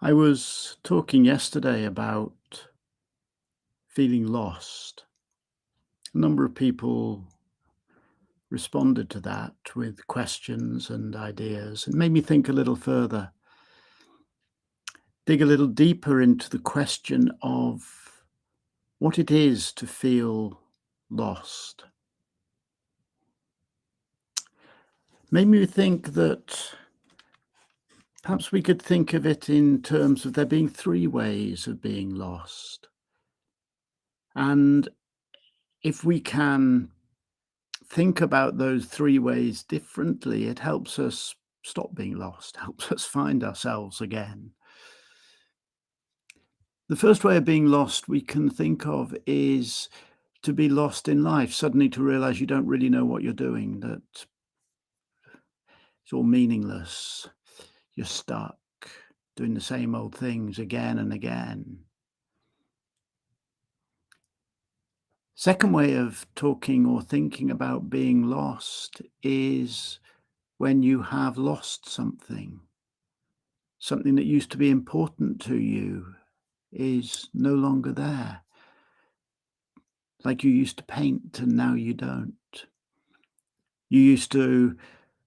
I was talking yesterday about feeling lost. A number of people responded to that with questions and ideas. It made me think a little further, dig a little deeper into the question of what it is to feel lost. Made me think that perhaps we could think of it in terms of there being three ways of being lost. And if we can think about those three ways differently, it helps us stop being lost, helps us find ourselves again. The first way of being lost we can think of is to be lost in life, suddenly to realize you don't really know what you're doing, that it's all meaningless. You're stuck doing the same old things again and again. Second way of talking or thinking about being lost is when you have lost something. Something that used to be important to you is no longer there. Like you used to paint and now you don't. You used to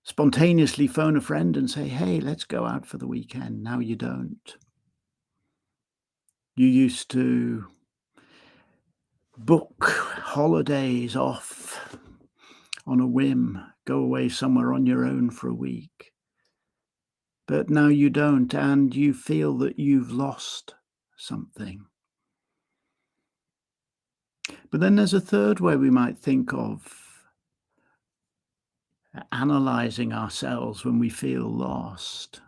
spontaneously phone a friend and say, hey, let's go out for the weekend. Now you don't. You used to book holidays off on a whim, go away somewhere on your own for a week. But now you don't, and you feel that you've lost something. But then there's a third way we might think of analyzing ourselves when we feel lost.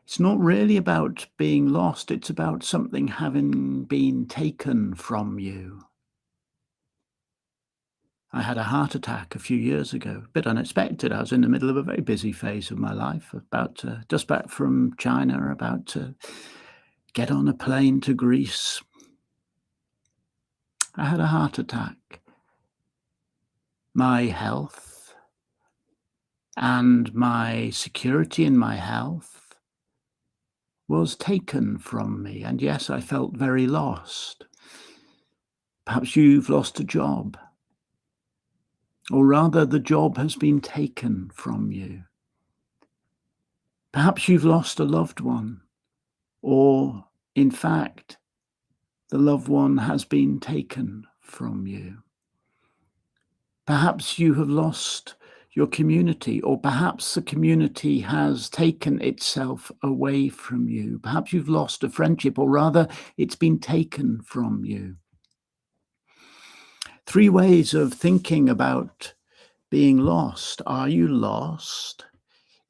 It's not really about being lost, it's about something having been taken from you. I had a heart attack a few years ago, a bit unexpected. I was in the middle of a very busy phase of my life, just back from China, about to get on a plane to Greece. I had a heart attack. My health and my security in my health was taken from me. And yes, I felt very lost. Perhaps you've lost a job, or rather the job has been taken from you. Perhaps you've lost a loved one, or in fact, the loved one has been taken from you. Perhaps you have lost your community, or perhaps the community has taken itself away from you. Perhaps you've lost a friendship, or rather, it's been taken from you. Three ways of thinking about being lost. Are you lost?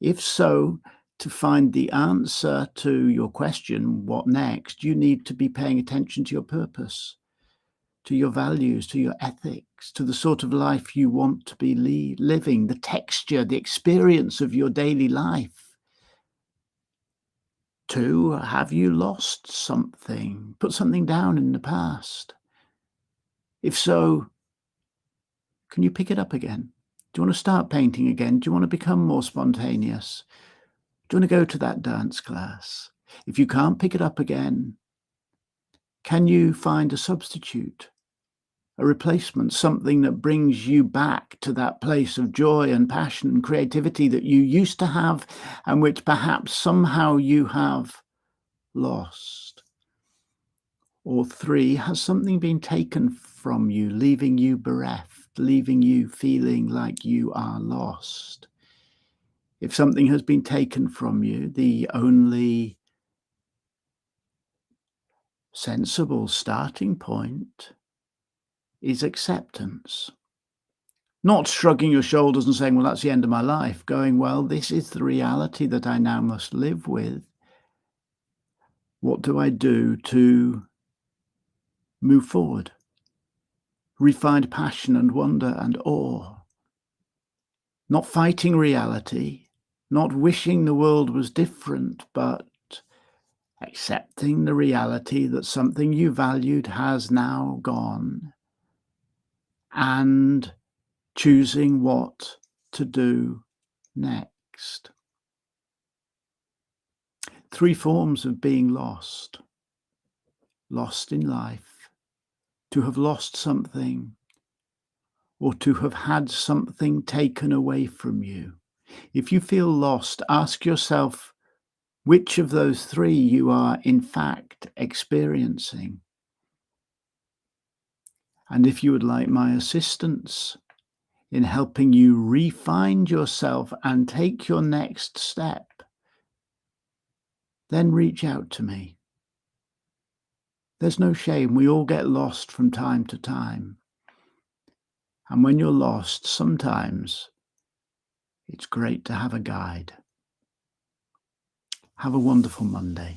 If so, to find the answer to your question, what next, you need to be paying attention to your purpose, to your values, to your ethics, to the sort of life you want to be living, the texture, the experience of your daily life. Two, have you lost something? Put something down in the past. If so, can you pick it up again? Do you want to start painting again? Do you want to become more spontaneous? Do you want to go to that dance class? If you can't pick it up again, can you find a substitute, a replacement, something that brings you back to that place of joy and passion and creativity that you used to have and which perhaps somehow you have lost? Or three, has something been taken from you, leaving you bereft, leaving you feeling like you are lost? If something has been taken from you, the only sensible starting point is acceptance. Not shrugging your shoulders and saying, well, that's the end of my life. Going, well, this is the reality that I now must live with. What do I do to move forward? Refind passion and wonder and awe. Not fighting reality, not wishing the world was different, but accepting the reality that something you valued has now gone, and choosing what to do next. Three forms of being lost: lost in life, to have lost something, or to have had something taken away from you. If you feel lost, ask yourself which of those three you are in fact experiencing. And if you would like my assistance in helping you re-find yourself and take your next step, then reach out to me. There's no shame. We all get lost from time to time. And when you're lost, sometimes it's great to have a guide. Have a wonderful Monday.